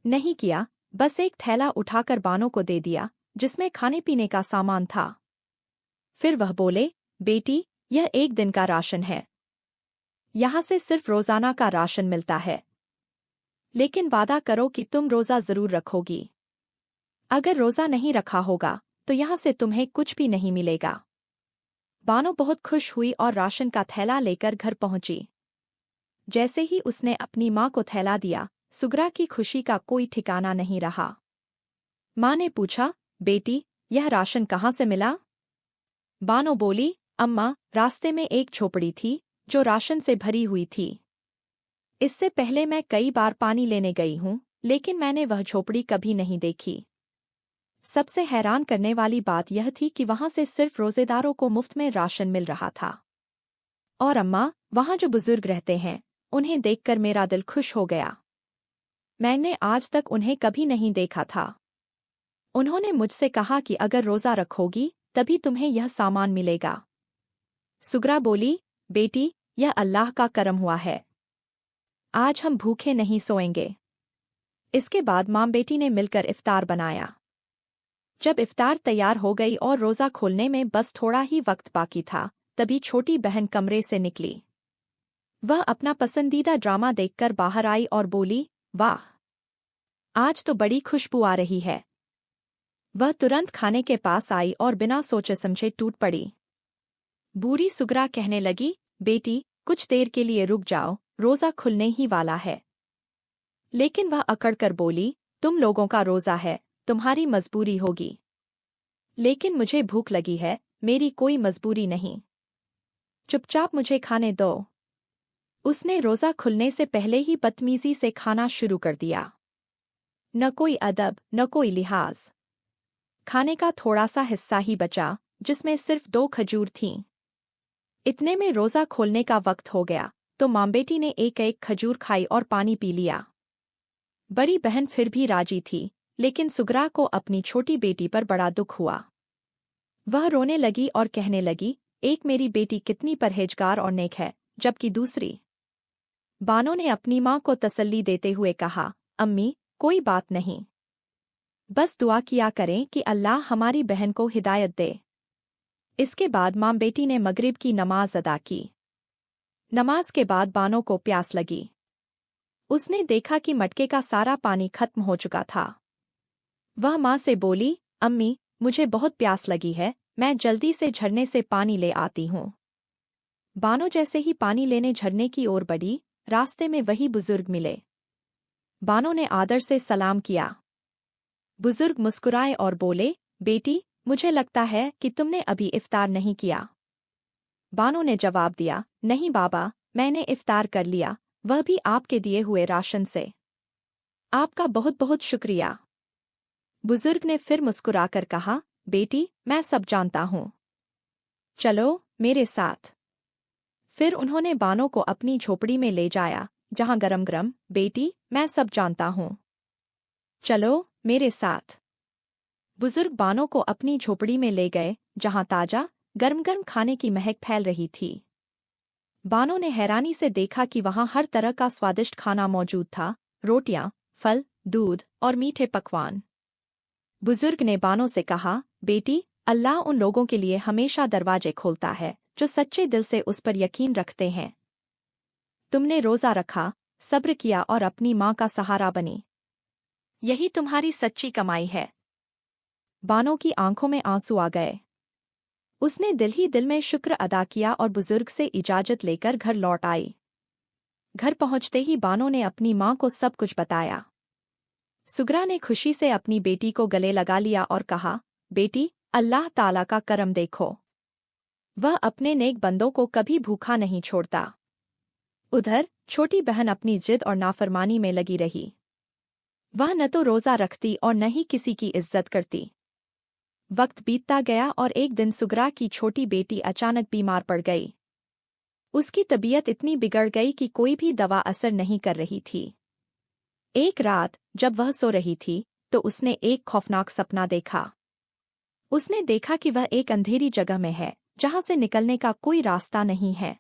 नहीं किया, बस एक थैला उठाकर बानो को दे दिया जिसमें खाने पीने का सामान था। फिर वह बोले, बेटी, यह एक दिन का राशन है। यहाँ से सिर्फ रोजाना का राशन मिलता है, लेकिन वादा करो कि तुम रोजा जरूर रखोगी। अगर रोजा नहीं रखा होगा तो यहाँ से तुम्हें कुछ भी नहीं मिलेगा। बानो बहुत खुश हुई और राशन का थैला लेकर घर पहुंची। जैसे ही उसने अपनी माँ को थैला दिया, सुगरा की खुशी का कोई ठिकाना नहीं रहा। माँ ने पूछा, बेटी, यह राशन कहाँ से मिला? बानो बोली, अम्मा, रास्ते में एक झोपड़ी थी जो राशन से भरी हुई थी। इससे पहले मैं कई बार पानी लेने गई हूँ, लेकिन मैंने वह झोपड़ी कभी नहीं देखी। सबसे हैरान करने वाली बात यह थी कि वहां से सिर्फ रोजेदारों को मुफ्त में राशन मिल रहा था। और अम्मा, वहां जो बुजुर्ग रहते हैं, उन्हें देखकर मेरा दिल खुश हो गया। मैंने आज तक उन्हें कभी नहीं देखा था। उन्होंने मुझसे कहा कि अगर रोजा रखोगी तभी तुम्हें यह सामान मिलेगा। सुगरा बोली, बेटी, यह अल्लाह का करम हुआ है। आज हम भूखे नहीं सोएंगे। इसके बाद माँ बेटी ने मिलकर इफ्तार बनाया। जब इफ्तार तैयार हो गई और रोजा खोलने में बस थोड़ा ही वक्त बाकी था, तभी छोटी बहन कमरे से निकली। वह अपना पसंदीदा ड्रामा देखकर बाहर आई और बोली, वाह, आज तो बड़ी खुशबू आ रही है। वह तुरंत खाने के पास आई और बिना सोचे समझे टूट पड़ी। बूढ़ी सुगरा कहने लगी, बेटी, कुछ देर के लिए रुक जाओ, रोजा खुलने ही वाला है। लेकिन वह अकड़कर बोली, तुम लोगों का रोजा है, तुम्हारी मजबूरी होगी। लेकिन मुझे भूख लगी है, मेरी कोई मजबूरी नहीं। चुपचाप मुझे खाने दो। उसने रोजा खुलने से पहले ही बदतमीजी से खाना शुरू कर दिया। न कोई अदब, न कोई लिहाज। खाने का थोड़ा सा हिस्सा ही बचा, जिसमें सिर्फ 2 खजूर थीं। इतने में रोजा खोलने का वक्त हो गया, तो माँ बेटी ने एक एक खजूर खाई और पानी पी लिया। बड़ी बहन फिर भी राजी थी, लेकिन सुगरा को अपनी छोटी बेटी पर बड़ा दुख हुआ। वह रोने लगी और कहने लगी, एक मेरी बेटी कितनी परहेजगार और नेक है, जबकि दूसरी। बानो ने अपनी माँ को तसल्ली देते हुए कहा, अम्मी, कोई बात नहीं। बस दुआ किया करें कि अल्लाह हमारी बहन को हिदायत दे। इसके बाद माँ बेटी ने मगरिब की नमाज अदा की। नमाज के बाद बानो को प्यास लगी। उसने देखा कि मटके का सारा पानी खत्म हो चुका था। वह माँ से बोली, अम्मी, मुझे बहुत प्यास लगी है, मैं जल्दी से झरने से पानी ले आती हूँ। बानो जैसे ही पानी लेने झरने की ओर बढ़ी, रास्ते में वही बुजुर्ग मिले। बानो ने आदर से सलाम किया। बुजुर्ग मुस्कुराए और बोले, बेटी, मुझे लगता है कि तुमने अभी इफ्तार नहीं किया। बानो ने जवाब दिया, नहीं बाबा, मैंने इफ्तार कर लिया, वह भी आपके दिए हुए राशन से। आपका बहुत बहुत शुक्रिया। बुजुर्ग ने फिर मुस्कुराकर कहा, बेटी, मैं सब जानता हूँ। चलो मेरे साथ। फिर उन्होंने बानो को अपनी झोपड़ी में ले जाया, जहाँ गरम गरम, बेटी, मैं सब जानता हूँ। चलो मेरे साथ। बुजुर्ग बानो को अपनी झोपड़ी में ले गए, जहाँ ताजा गर्म गर्म खाने की महक फैल रही थी। बानो ने हैरानी से देखा कि वहाँ हर तरह का स्वादिष्ट खाना मौजूद था, रोटियां, फल, दूध और मीठे पकवान। बुजुर्ग ने बानो से कहा, बेटी, अल्लाह उन लोगों के लिए हमेशा दरवाजे खोलता है जो सच्चे दिल से उस पर यकीन रखते हैं। तुमने रोजा रखा, सब्र किया और अपनी माँ का सहारा बनी। यही तुम्हारी सच्ची कमाई है। बानो की आंखों में आंसू आ गए। उसने दिल ही दिल में शुक्र अदा किया और बुजुर्ग से इजाजत लेकर घर लौट आई। घर पहुंचते ही बानो ने अपनी माँ को सब कुछ बताया। सुगरा ने खुशी से अपनी बेटी को गले लगा लिया और कहा, बेटी, अल्लाह ताला का करम देखो। वह अपने नेक बंदों को कभी भूखा नहीं छोड़ता। उधर छोटी बहन अपनी जिद और नाफरमानी में लगी रही। वह न तो रोजा रखती और न ही किसी की इज्जत करती। वक्त बीतता गया और एक दिन सुगरा की छोटी बेटी अचानक बीमार पड़ गई। उसकी तबीयत इतनी बिगड़ गई कि कोई भी दवा असर नहीं कर रही थी। एक रात जब वह सो रही थी, तो उसने एक खौफनाक सपना देखा। उसने देखा कि वह एक अंधेरी जगह में है, जहां से निकलने का कोई रास्ता नहीं है।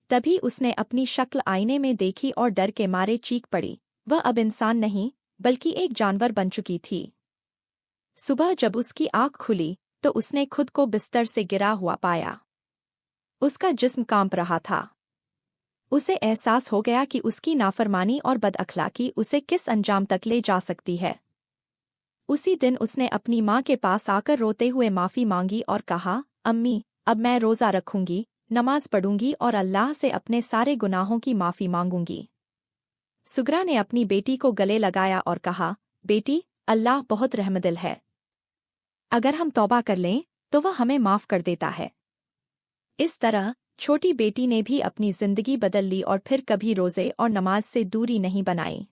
तभी उसने अपनी शक्ल आईने में देखी और डर के मारे चीख पड़ी। वह अब इंसान नहीं, बल्कि एक जानवर बन चुकी थी। सुबह जब उसकी आँख खुली तो उसने खुद को बिस्तर से गिरा हुआ पाया। उसका जिस्म कांप रहा था। उसे एहसास हो गया कि उसकी नाफरमानी और बदअखलाकी उसे किस अंजाम तक ले जा सकती है। उसी दिन उसने अपनी माँ के पास आकर रोते हुए माफ़ी मांगी और कहा, अम्मी, अब मैं रोज़ा रखूंगी, नमाज पढ़ूंगी और अल्लाह से अपने सारे गुनाहों की माफ़ी मांगूंगी। सुगरा ने अपनी बेटी को गले लगाया और कहा, बेटी, अल्लाह बहुत रहमदिल है। अगर हम तौबा कर लें तो वह हमें माफ़ कर देता है। इस तरह छोटी बेटी ने भी अपनी जिंदगी बदल ली और फिर कभी रोज़े और नमाज से दूरी नहीं बनाई।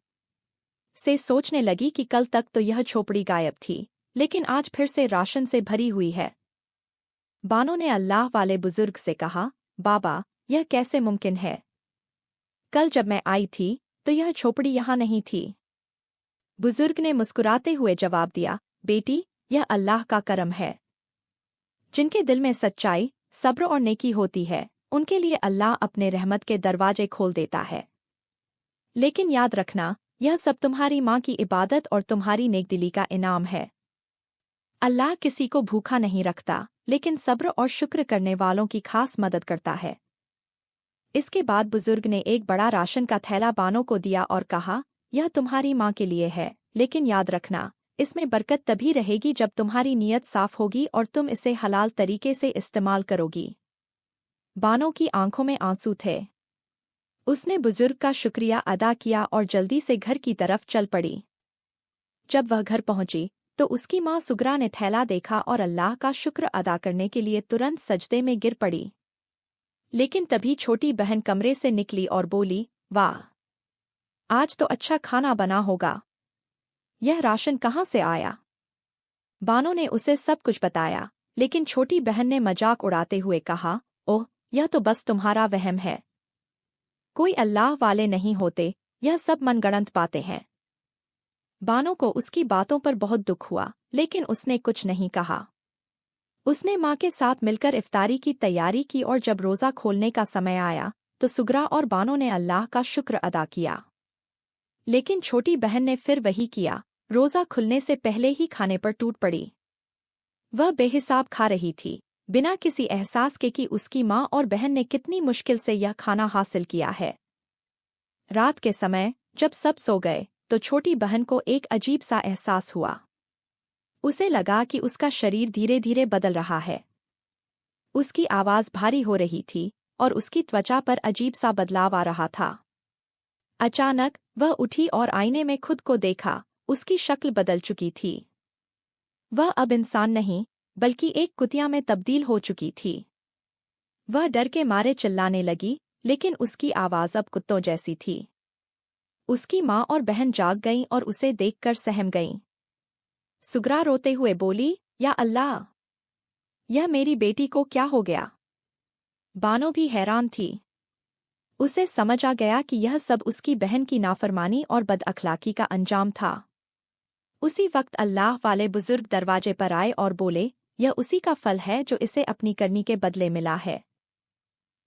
से सोचने लगी कि कल तक तो यह झोपड़ी गायब थी, लेकिन आज फिर से राशन से भरी हुई है। बानो ने अल्लाह वाले बुजुर्ग से कहा, बाबा, यह कैसे मुमकिन है? कल जब मैं आई थी तो यह झोपड़ी यहाँ नहीं थी। बुजुर्ग ने मुस्कुराते हुए जवाब दिया, बेटी, यह अल्लाह का करम है। जिनके दिल में सच्चाई, सब्र और नेकी होती है, उनके लिए अल्लाह अपने रहमत के दरवाजे खोल देता है। लेकिन याद रखना, यह सब तुम्हारी माँ की इबादत और तुम्हारी नेकदिली का इनाम है। अल्लाह किसी को भूखा नहीं रखता, लेकिन सब्र और शुक्र करने वालों की खास मदद करता है। इसके बाद बुजुर्ग ने एक बड़ा राशन का थैला बानो को दिया और कहा, यह तुम्हारी माँ के लिए है, लेकिन याद रखना, इसमें बरकत तभी रहेगी जब तुम्हारी नीयत साफ होगी और तुम इसे हलाल तरीके से इस्तेमाल करोगी। बानो की आंखों में आंसू थे। उसने बुजुर्ग का शुक्रिया अदा किया और जल्दी से घर की तरफ चल पड़ी। जब वह घर पहुंची तो उसकी माँ सुगरा ने थैला देखा और अल्लाह का शुक्र अदा करने के लिए तुरंत सजदे में गिर पड़ी। लेकिन तभी छोटी बहन कमरे से निकली और बोली, वाह, आज तो अच्छा खाना बना होगा। यह राशन कहाँ से आया? बानो ने उसे सब कुछ बताया, लेकिन छोटी बहन ने मजाक उड़ाते हुए कहा, ओह, यह तो बस तुम्हारा वहम है। कोई अल्लाह वाले नहीं होते, यह सब मनगढ़ंत बातें हैं। बानो को उसकी बातों पर बहुत दुख हुआ, लेकिन उसने कुछ नहीं कहा। उसने माँ के साथ मिलकर इफ्तारी की तैयारी की और जब रोज़ा खोलने का समय आया तो सुगरा और बानो ने अल्लाह का शुक्र अदा किया। लेकिन छोटी बहन ने फिर वही किया, रोज़ा खुलने से पहले ही खाने पर टूट पड़ी। वह बेहिसाब खा रही थी, बिना किसी एहसास के कि उसकी माँ और बहन ने कितनी मुश्किल से यह खाना हासिल किया है। रात के समय जब सब सो गए तो छोटी बहन को एक अजीब सा एहसास हुआ। उसे लगा कि उसका शरीर धीरे धीरे बदल रहा है। उसकी आवाज़ भारी हो रही थी और उसकी त्वचा पर अजीब सा बदलाव आ रहा था। अचानक वह उठी और आईने में खुद को देखा, उसकी शक्ल बदल चुकी थी। वह अब इंसान नहीं, बल्कि एक कुतिया में तब्दील हो चुकी थी। वह डर के मारे चिल्लाने लगी, लेकिन उसकी आवाज़ अब कुत्तों जैसी थी। उसकी माँ और बहन जाग गईं और उसे देखकर सहम गईं। सुगरा रोते हुए बोली, या अल्लाह, यह मेरी बेटी को क्या हो गया? बानो भी हैरान थी। उसे समझ आ गया कि यह सब उसकी बहन की नाफरमानी और बदअखलाकी का अंजाम था। उसी वक्त अल्लाह वाले बुजुर्ग दरवाजे पर आए और बोले, यह उसी का फल है जो इसे अपनी करनी के बदले मिला है।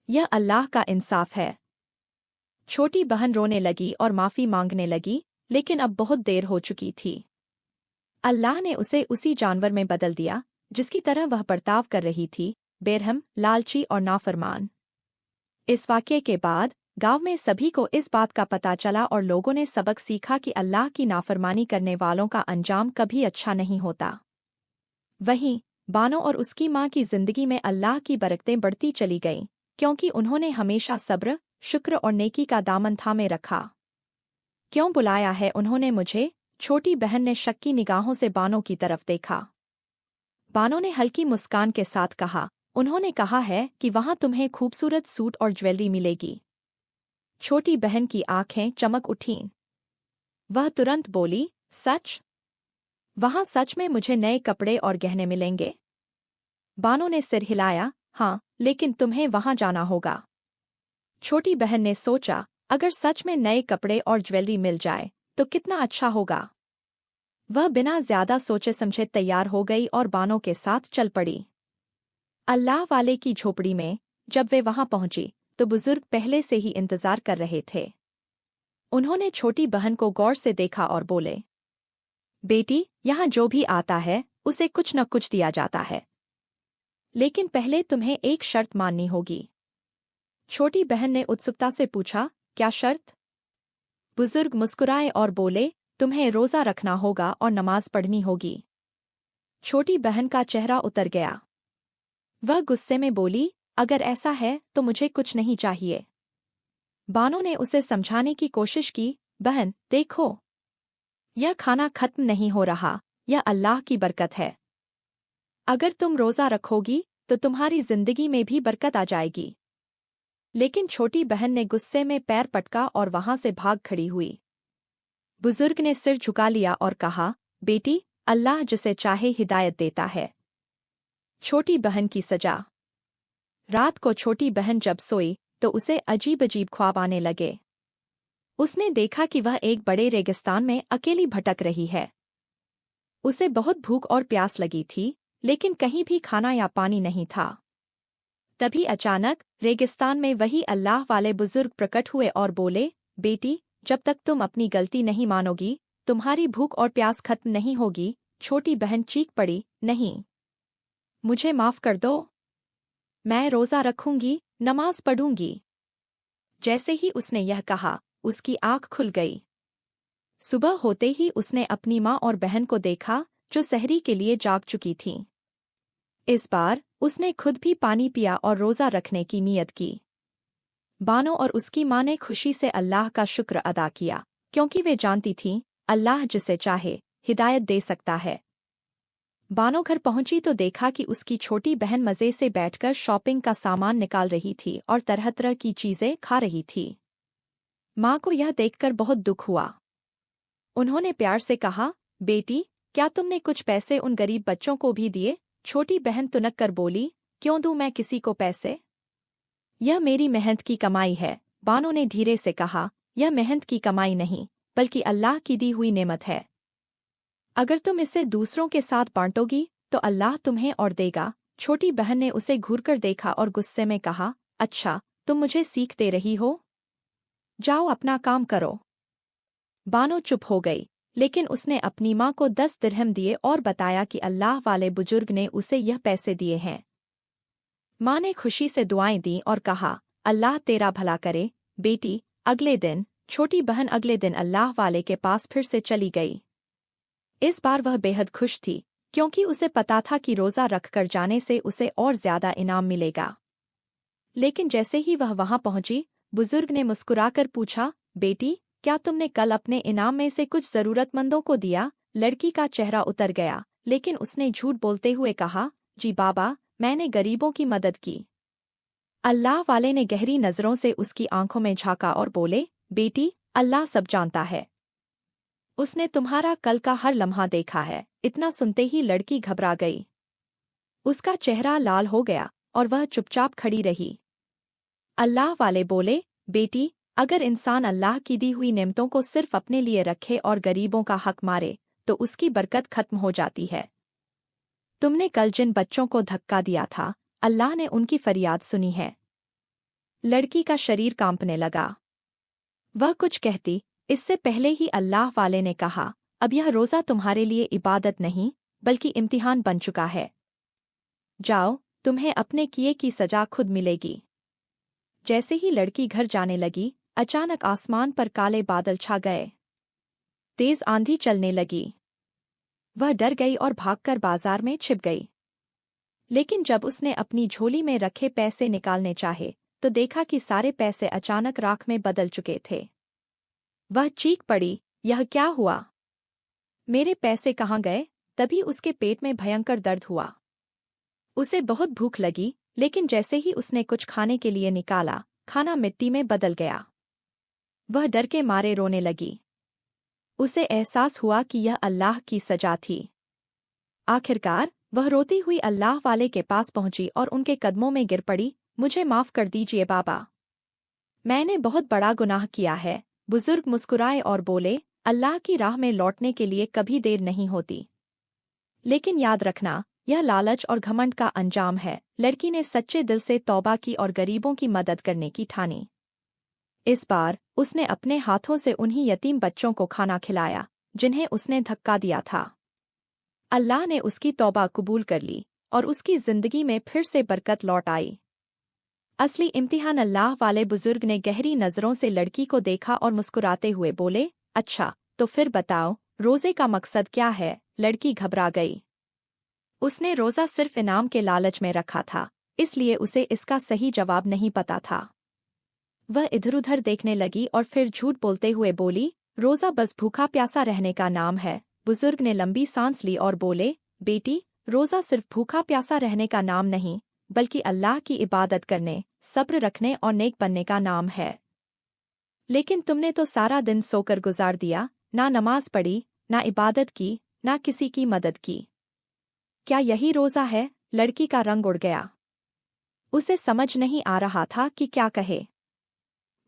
यह अल्लाह का इंसाफ है। छोटी बहन रोने लगी और माफ़ी मांगने लगी, लेकिन अब बहुत देर हो चुकी थी। अल्लाह ने उसे उसी जानवर में बदल दिया जिसकी तरह वह बर्ताव कर रही थी, बेरहम, लालची और नाफरमान। इस वाक़ये के बाद गांव में सभी को इस बात का पता चला और लोगों ने सबक सीखा कि अल्लाह की नाफरमानी करने वालों का अंजाम कभी अच्छा नहीं होता। वहीं बानो और उसकी माँ की जिंदगी में अल्लाह की बरकतें बढ़ती चली गईं, क्योंकि उन्होंने हमेशा सब्र, शुक्र और नेकी का दामन थामे रखा। क्यों बुलाया है उन्होंने मुझे? छोटी बहन ने शक की निगाहों से बानो की तरफ देखा। बानो ने हल्की मुस्कान के साथ कहा, उन्होंने कहा है कि वहां तुम्हें खूबसूरत सूट और ज्वेलरी मिलेगी। छोटी बहन की आंखें चमक उठीं। वह तुरंत बोली, सच? वहां सच में मुझे नए कपड़े और गहने मिलेंगे? बानो ने सिर हिलाया, हाँ, लेकिन तुम्हें वहां जाना होगा। छोटी बहन ने सोचा, अगर सच में नए कपड़े और ज्वेलरी मिल जाए तो कितना अच्छा होगा। वह बिना ज्यादा सोचे समझे तैयार हो गई और बानो के साथ चल पड़ी। अल्लाह वाले की झोपड़ी में जब वे वहां पहुंची तो बुजुर्ग पहले से ही इंतजार कर रहे थे। उन्होंने छोटी बहन को गौर से देखा और बोले, बेटी, यहाँ जो भी आता है उसे कुछ न कुछ दिया जाता है, लेकिन पहले तुम्हें एक शर्त माननी होगी। छोटी बहन ने उत्सुकता से पूछा, क्या शर्त? बुजुर्ग मुस्कुराए और बोले, तुम्हें रोजा रखना होगा और नमाज पढ़नी होगी। छोटी बहन का चेहरा उतर गया। वह गुस्से में बोली, अगर ऐसा है तो मुझे कुछ नहीं चाहिए। बानो ने उसे समझाने की कोशिश की, बहन देखो, यह खाना खत्म नहीं हो रहा, यह अल्लाह की बरकत है। अगर तुम रोजा रखोगी तो तुम्हारी जिंदगी में भी बरकत आ जाएगी। लेकिन छोटी बहन ने गुस्से में पैर पटका और वहां से भाग खड़ी हुई। बुजुर्ग ने सिर झुका लिया और कहा, बेटी, अल्लाह जिसे चाहे हिदायत देता है। छोटी बहन की सजा। रात को छोटी बहन जब सोई तो उसे अजीब अजीब ख्वाब आने लगे। उसने देखा कि वह एक बड़े रेगिस्तान में अकेली भटक रही है। उसे बहुत भूख और प्यास लगी थी, लेकिन कहीं भी खाना या पानी नहीं था। तभी अचानक रेगिस्तान में वही अल्लाह वाले बुजुर्ग प्रकट हुए और बोले, बेटी, जब तक तुम अपनी गलती नहीं मानोगी तुम्हारी भूख और प्यास खत्म नहीं होगी। छोटी बहन चीख पड़ी, नहीं, मुझे माफ कर दो, मैं रोजा रखूंगी, नमाज पढ़ूंगी। जैसे ही उसने यह कहा उसकी आंख खुल गई। सुबह होते ही उसने अपनी माँ और बहन को देखा जो सहरी के लिए जाग चुकी थीं। इस बार उसने खुद भी पानी पिया और रोजा रखने की नीयत की। बानो और उसकी माँ ने खुशी से अल्लाह का शुक्र अदा किया, क्योंकि वे जानती थीं अल्लाह जिसे चाहे हिदायत दे सकता है। बानो घर पहुंची तो देखा कि उसकी छोटी बहन मज़े से बैठकर शॉपिंग का सामान निकाल रही थी और तरह तरह की चीजें खा रही थी। माँ को यह देखकर बहुत दुख हुआ। उन्होंने प्यार से कहा, बेटी, क्या तुमने कुछ पैसे उन गरीब बच्चों को भी दिए? छोटी बहन तुनक कर बोली, क्यों दूं मैं किसी को पैसे? यह मेरी मेहनत की कमाई है। बानो ने धीरे से कहा, यह मेहनत की कमाई नहीं, बल्कि अल्लाह की दी हुई नेमत है। अगर तुम इसे दूसरों के साथ बांटोगी तो अल्लाह तुम्हें और देगा। छोटी बहन ने उसे घूरकर देखा और गुस्से में कहा, अच्छा, तुम मुझे सीख दे रही हो? जाओ अपना काम करो। बानो चुप हो गई, लेकिन उसने अपनी माँ को 10 दिरहम दिए और बताया कि अल्लाह वाले बुजुर्ग ने उसे यह पैसे दिए हैं। माँ ने खुशी से दुआएं दी और कहा, अल्लाह तेरा भला करे। बेटी, अगले दिन छोटी बहन अगले दिन अल्लाह वाले के पास फिर से चली गई। इस बार वह बेहद खुश थी, क्योंकि उसे पता था कि रोजा रखकर जाने से उसे और ज्यादा इनाम मिलेगा। लेकिन जैसे ही वह वहां पहुंची, बुजुर्ग ने मुस्कुराकर पूछा, बेटी, क्या तुमने कल अपने इनाम में से कुछ जरूरतमंदों को दिया? लड़की का चेहरा उतर गया, लेकिन उसने झूठ बोलते हुए कहा, जी बाबा, मैंने गरीबों की मदद की। अल्लाह वाले ने गहरी नजरों से उसकी आंखों में झांका और बोले, बेटी, अल्लाह सब जानता है। उसने तुम्हारा कल का हर लम्हा देखा है। इतना सुनते ही लड़की घबरा गई। उसका चेहरा लाल हो गया और वह चुपचाप खड़ी रही। अल्लाह वाले बोले, बेटी, अगर इंसान अल्लाह की दी हुई नेमतों को सिर्फ अपने लिए रखे और गरीबों का हक मारे तो उसकी बरकत खत्म हो जाती है। तुमने कल जिन बच्चों को धक्का दिया था, अल्लाह ने उनकी फरियाद सुनी है। लड़की का शरीर कांपने लगा। वह कुछ कहती, इससे पहले ही अल्लाह वाले ने कहा, अब यह रोज़ा तुम्हारे लिए इबादत नहीं बल्कि इम्तिहान बन चुका है। जाओ, तुम्हें अपने किए की सजा खुद मिलेगी। जैसे ही लड़की घर जाने लगी, अचानक आसमान पर काले बादल छा गए। तेज आंधी चलने लगी। वह डर गई और भागकर बाजार में छिप गई। लेकिन जब उसने अपनी झोली में रखे पैसे निकालने चाहे तो देखा कि सारे पैसे अचानक राख में बदल चुके थे। वह चीख पड़ी, यह क्या हुआ? मेरे पैसे कहाँ गए? तभी उसके पेट में भयंकर दर्द हुआ। उसे बहुत भूख लगी, लेकिन जैसे ही उसने कुछ खाने के लिए निकाला, खाना मिट्टी में बदल गया। वह डर के मारे रोने लगी। उसे एहसास हुआ कि यह अल्लाह की सजा थी। आखिरकार वह रोती हुई अल्लाह वाले के पास पहुंची और उनके कदमों में गिर पड़ी, मुझे माफ कर दीजिए बाबा, मैंने बहुत बड़ा गुनाह किया है। बुजुर्ग मुस्कुराए और बोले, अल्लाह की राह में लौटने के लिए कभी देर नहीं होती। लेकिन याद रखना, यह लालच और घमंड का अंजाम है। लड़की ने सच्चे दिल से तौबा की और गरीबों की मदद करने की ठानी। इस बार उसने अपने हाथों से उन्हीं यतीम बच्चों को खाना खिलाया जिन्हें उसने धक्का दिया था। अल्लाह ने उसकी तौबा कबूल कर ली और उसकी जिंदगी में फिर से बरकत लौट आई। असली इम्तिहान। अल्लाह वाले बुजुर्ग ने गहरी नज़रों से लड़की को देखा और मुस्कुराते हुए बोले, अच्छा, तो फिर बताओ, रोज़े का मकसद क्या है? लड़की घबरा गई। उसने रोज़ा सिर्फ इनाम के लालच में रखा था, इसलिए उसे इसका सही जवाब नहीं पता था। वह इधर-उधर देखने लगी और फिर झूठ बोलते हुए बोली, रोज़ा बस भूखा प्यासा रहने का नाम है। बुजुर्ग ने लंबी सांस ली और बोले, बेटी, रोज़ा सिर्फ भूखा प्यासा रहने का नाम नहीं, बल्कि अल्लाह की इबादत करने, सब्र रखने और नेक बनने का नाम है। लेकिन तुमने तो सारा दिन सोकर गुजार दिया, ना नमाज पढ़ी, ना इबादत की, ना किसी की मदद की। क्या यही रोज़ा है? लड़की का रंग उड़ गया। उसे समझ नहीं आ रहा था कि क्या कहे।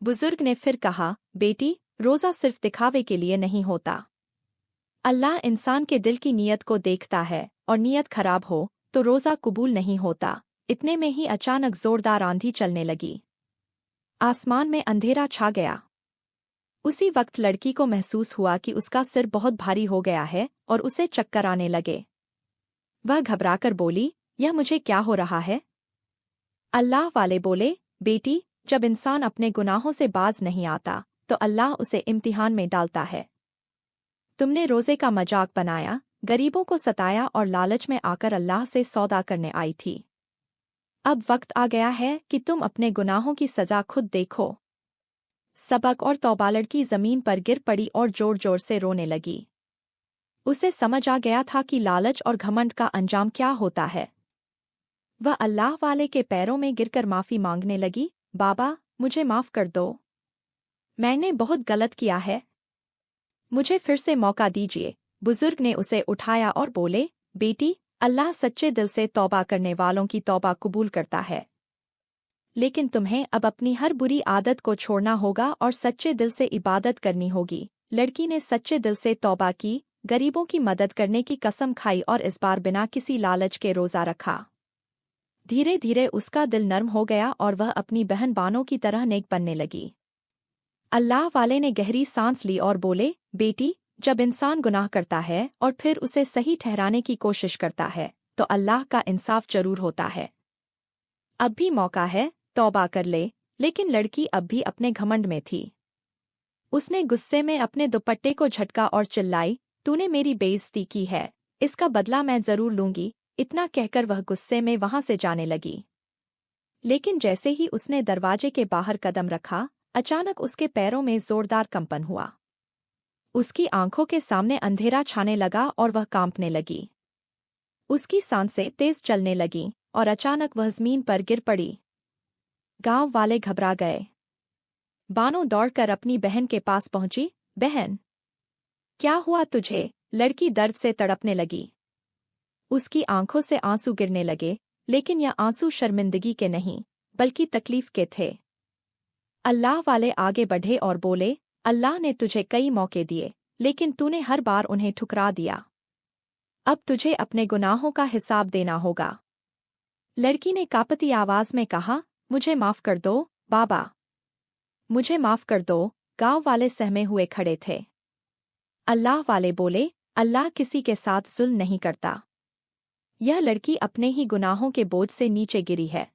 बुजुर्ग ने फिर कहा, बेटी, रोज़ा सिर्फ दिखावे के लिए नहीं होता। अल्लाह इंसान के दिल की नीयत को देखता है, और नीयत खराब हो तो रोज़ा कबूल नहीं होता। इतने में ही अचानक जोरदार आंधी चलने लगी। आसमान में अंधेरा छा गया। उसी वक्त लड़की को महसूस हुआ कि उसका सिर बहुत भारी हो गया है और उसे चक्कर आने लगे। वह घबराकर बोली, यह मुझे क्या हो रहा है? अल्लाह वाले बोले, बेटी, जब इंसान अपने गुनाहों से बाज नहीं आता तो अल्लाह उसे इम्तिहान में डालता है। तुमने रोज़े का मजाक बनाया, गरीबों को सताया और लालच में आकर अल्लाह से सौदा करने आई थी। अब वक्त आ गया है कि तुम अपने गुनाहों की सजा खुद देखो। सबक और तौबा। लड़की जमीन पर गिर पड़ी और जोर-जोर से रोने लगी। उसे समझ आ गया था कि लालच और घमंड का अंजाम क्या होता है। वह अल्लाह वाले के पैरों में गिरकर माफ़ी मांगने लगी, बाबा, मुझे माफ़ कर दो। मैंने बहुत गलत किया है। मुझे फिर से मौका दीजिए। बुजुर्ग ने उसे उठाया और बोले, बेटी, अल्लाह सच्चे दिल से तौबा करने वालों की तौबा कबूल करता है। लेकिन तुम्हें अब अपनी हर बुरी आदत को छोड़ना होगा और सच्चे दिल से इबादत करनी होगी। लड़की ने सच्चे दिल से तौबा की, गरीबों की मदद करने की कसम खाई और इस बार बिना किसी लालच के रोज़ा रखा। धीरे धीरे उसका दिल नर्म हो गया और वह अपनी बहन बानों की तरह नेक बनने लगी। अल्लाह वाले ने गहरी सांस ली और बोले, बेटी, जब इंसान गुनाह करता है और फिर उसे सही ठहराने की कोशिश करता है तो अल्लाह का इंसाफ जरूर होता है। अब भी मौका है, तौबा कर ले। लेकिन लड़की अब भी अपने घमंड में थी। उसने गुस्से में अपने दुपट्टे को झटका और चिल्लाई, तूने मेरी बेइज्जती की है, इसका बदला मैं जरूर लूंगी। इतना कहकर वह गुस्से में वहां से जाने लगी। लेकिन जैसे ही उसने दरवाजे के बाहर कदम रखा, अचानक उसके पैरों में जोरदार कंपन हुआ। उसकी आंखों के सामने अंधेरा छाने लगा और वह कांपने लगी। उसकी सांसें तेज चलने लगीं और अचानक वह जमीन पर गिर पड़ी। गांव वाले घबरा गए। बानो दौड़कर अपनी बहन के पास पहुंची, बहन, क्या हुआ तुझे? लड़की दर्द से तड़पने लगी। उसकी आंखों से आंसू गिरने लगे, लेकिन यह आंसू शर्मिंदगी के नहीं, बल्कि तकलीफ के थे। अल्लाह वाले आगे बढ़े और बोले, अल्लाह ने तुझे कई मौके दिए, लेकिन तूने हर बार उन्हें ठुकरा दिया। अब तुझे अपने गुनाहों का हिसाब देना होगा। लड़की ने कांपती आवाज में कहा, मुझे माफ कर दो, बाबा। मुझे माफ कर दो। गांव वाले सहमे हुए खड़े थे। अल्लाह वाले बोले, अल्लाह किसी के साथ जुल्म नहीं करता। यह लड़की अपने ही गुनाहों के बोझ से नीचे गिरी है।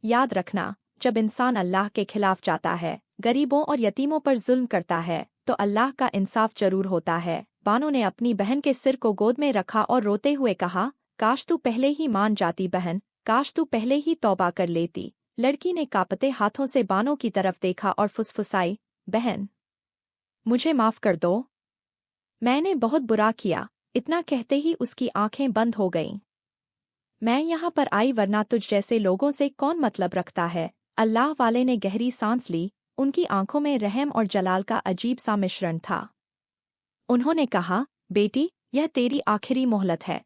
याद रखना, जब इंसान अल्लाह के खिलाफ जाता है, गरीबों और यतीमों पर जुल्म करता है, तो अल्लाह का इंसाफ जरूर होता है। बानो ने अपनी बहन के सिर को गोद में रखा और रोते हुए कहा, काश तू पहले ही मान जाती बहन, काश तू पहले ही तौबा कर लेती। लड़की ने कांपते हाथों से बानो की तरफ देखा और फुसफुसाई, बहन, मुझे माफ कर दो। मैंने बहुत बुरा किया। इतना कहते ही उसकी आंखें बंद हो गईं। मैं यहाँ पर आई वरना तुझ जैसे लोगों से कौन मतलब रखता है। अल्लाह वाले ने गहरी सांस ली। उनकी आंखों में रहम और जलाल का अजीब सा मिश्रण था। उन्होंने कहा, बेटी, यह तेरी आखिरी मोहलत है।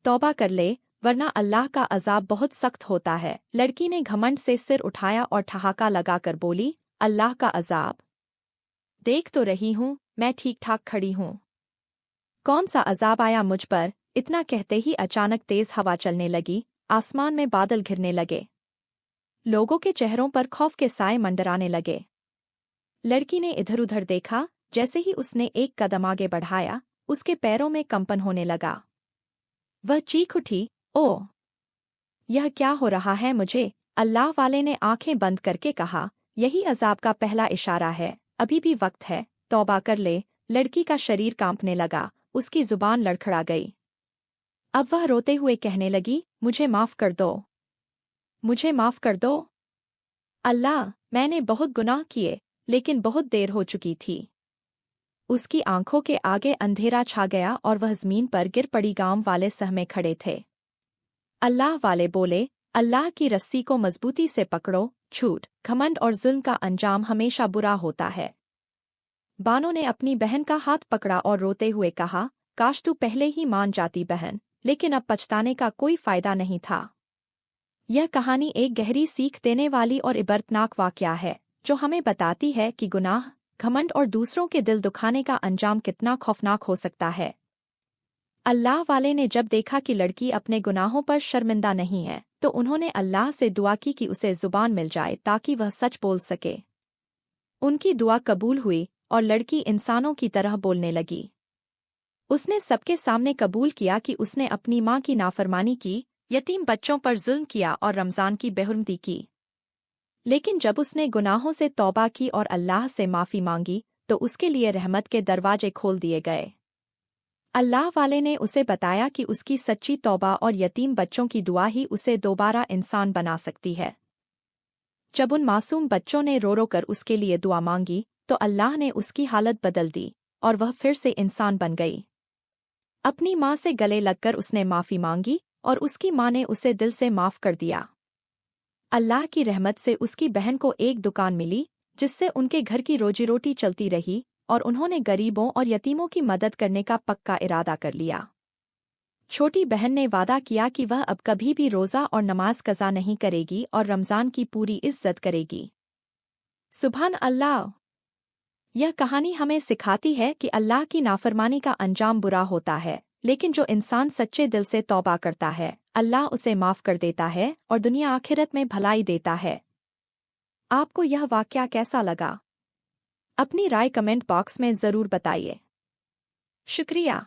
तौबा कर ले, वरना अल्लाह का अजाब बहुत सख्त होता है। लड़की ने घमंड से सिर उठाया और ठहाका लगाकर बोली, अल्लाह का अजाब? देख तो रही हूँ, मैं ठीक ठाक खड़ी हूँ। कौन सा अजाब आया मुझ पर? इतना कहते ही अचानक तेज हवा चलने लगी, आसमान में बादल घिरने लगे। लोगों के चेहरों पर खौफ के साए मंडराने लगे। लड़की ने इधर-उधर देखा, जैसे ही उसने एक कदम आगे बढ़ाया, उसके पैरों में कंपन होने लगा। वह चीख उठी, ओह! यह क्या हो रहा है मुझे? अल्लाह वाले ने आंखें बंद करके कहा, यही अजाब का पहला इशारा है, अभी भी वक्त है, तौबा कर ले। लड़की का शरीर कांपने लगा, उसकी जुबान लड़खड़ा गई। अब वह रोते हुए कहने लगी, मुझे माफ कर दो, मुझे माफ कर दो। अल्लाह, मैंने बहुत गुनाह किए, लेकिन बहुत देर हो चुकी थी। उसकी आंखों के आगे अंधेरा छा गया और वह जमीन पर गिर पड़ी। गांव वाले सहमे खड़े थे। अल्लाह वाले बोले, अल्लाह की रस्सी को मजबूती से पकड़ो, झूठ, घमंड और जुल्म का अंजाम हमेशा बुरा होता है। बानो ने अपनी बहन का हाथ पकड़ा और रोते हुए कहा, काश तू पहले ही मान जाती बहन, लेकिन अब पछताने का कोई फायदा नहीं था। यह कहानी एक गहरी सीख देने वाली और इबरतनाक वाकया है, जो हमें बताती है कि गुनाह, घमंड और दूसरों के दिल दुखाने का अंजाम कितना खौफनाक हो सकता है। अल्लाह वाले ने जब देखा कि लड़की अपने गुनाहों पर शर्मिंदा नहीं है, तो उन्होंने अल्लाह से दुआ की कि उसे जुबान मिल जाए ताकि वह सच बोल सके। उनकी दुआ कबूल हुई और लड़की इंसानों की तरह बोलने लगी। उसने सबके सामने कबूल किया कि उसने अपनी माँ की नाफरमानी की, यतीम बच्चों पर जुल्म किया और रमज़ान की बेहुरमती की। लेकिन जब उसने गुनाहों से तौबा की और अल्लाह से माफ़ी मांगी, तो उसके लिए रहमत के दरवाजे खोल दिए गए। अल्लाह वाले ने उसे बताया कि उसकी सच्ची तौबा और यतीम बच्चों की दुआ ही उसे दोबारा इंसान बना सकती है। जब उन मासूम बच्चों ने रो रो कर उसके लिए दुआ मांगी, तो अल्लाह ने उसकी हालत बदल दी और वह फिर से इंसान बन गई। अपनी माँ से गले लगकर उसने माफ़ी मांगी और उसकी माँ ने उसे दिल से माफ़ कर दिया। अल्लाह की रहमत से उसकी बहन को एक दुकान मिली, जिससे उनके घर की रोजी रोटी चलती रही और उन्होंने गरीबों और यतीमों की मदद करने का पक्का इरादा कर लिया। छोटी बहन ने वादा किया कि वह अब कभी भी रोज़ा और नमाज कज़ा नहीं करेगी और रमज़ान की पूरी इज्जत करेगी। सुभान अल्लाह! यह कहानी हमें सिखाती है कि अल्लाह की नाफरमानी का अंजाम बुरा होता है, लेकिन जो इंसान सच्चे दिल से तौबा करता है, अल्लाह उसे माफ़ कर देता है और दुनिया आखिरत में भलाई देता है। आपको यह वाकया कैसा लगा? अपनी राय कमेंट बॉक्स में ज़रूर बताइए। शुक्रिया।